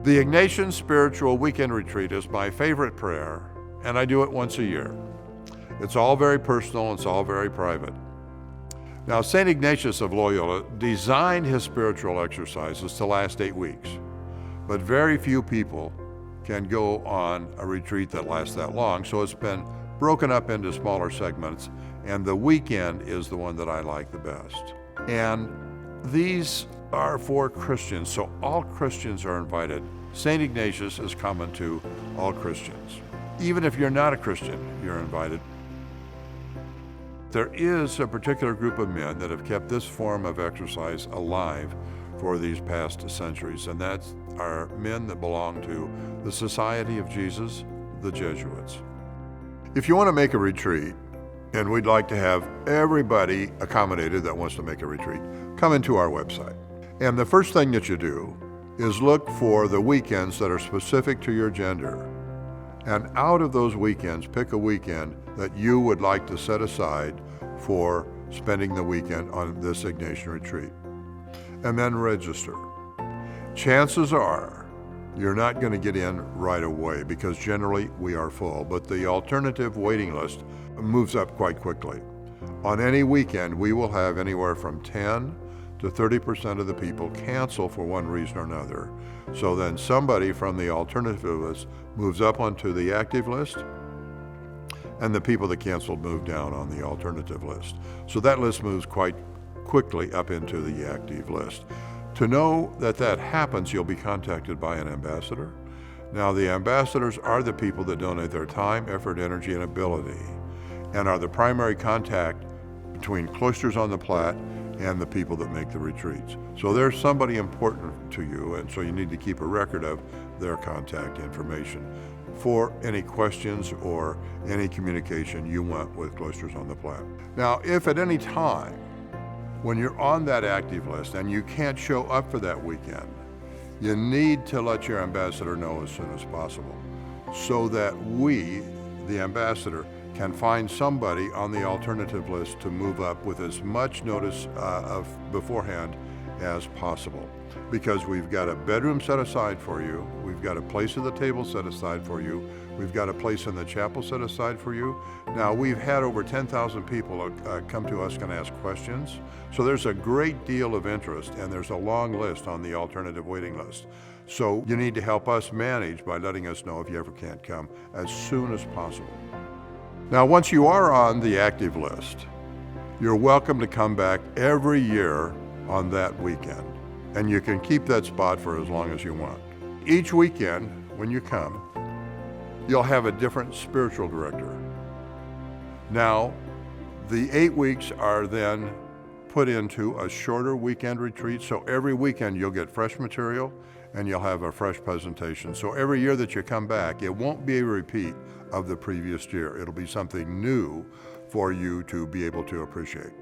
The Ignatian Spiritual Weekend Retreat is my favorite prayer, and I do it once a year. It's all very personal, it's all very private. Now, St. Ignatius of Loyola designed his spiritual exercises to last 8 weeks, but very few people can go on a retreat that lasts that long, so it's been broken up into smaller segments, and the weekend is the one that I like the best. And these are for Christians, so all Christians are invited. St. Ignatius is common to all Christians. Even if you're not a Christian, you're invited. There is a particular group of men that have kept this form of exercise alive for these past centuries, and that's are men that belong to the Society of Jesus, the Jesuits. If you want to make a retreat, and we'd like to have everybody accommodated that wants to make a retreat, come into our website. And the first thing that you do is look for the weekends that are specific to your gender. And out of those weekends, pick a weekend that you would like to set aside for spending the weekend on this Ignatian retreat. And then register. Chances are you're not going to get in right away because generally we are full, but the alternative waiting list moves up quite quickly. On any weekend, we will have anywhere from 10 to 30% of the people cancel for one reason or another. So then somebody from the alternative list moves up onto the active list, and the people that canceled move down on the alternative list. So that list moves quite quickly up into the active list. To know that that happens, you'll be contacted by an ambassador. Now, the ambassadors are the people that donate their time, effort, energy, and ability, and are the primary contact between Cloisters on the Platte and the people that make the retreats. So there's somebody important to you, and so you need to keep a record of their contact information for any questions or any communication you want with Cloisters on the Platte. Now, if at any time when you're on that active list and you can't show up for that weekend, you need to let your ambassador know as soon as possible so that we, the ambassador, can find somebody on the alternative list to move up with as much notice of beforehand as possible. Because we've got a bedroom set aside for you, we've got a place at the table set aside for you, we've got a place in the chapel set aside for you. Now, we've had over 10,000 people come to us and ask questions, so there's a great deal of interest, and there's a long list on the alternative waiting list. So you need to help us manage by letting us know if you ever can't come as soon as possible. Now, once you are on the active list, you're welcome to come back every year on that weekend, and you can keep that spot for as long as you want. Each weekend, when you come, you'll have a different spiritual director. Now, the 8 weeks are then put into a shorter weekend retreat, so every weekend you'll get fresh material and you'll have a fresh presentation. So every year that you come back, it won't be a repeat of the previous year. It'll be something new for you to be able to appreciate.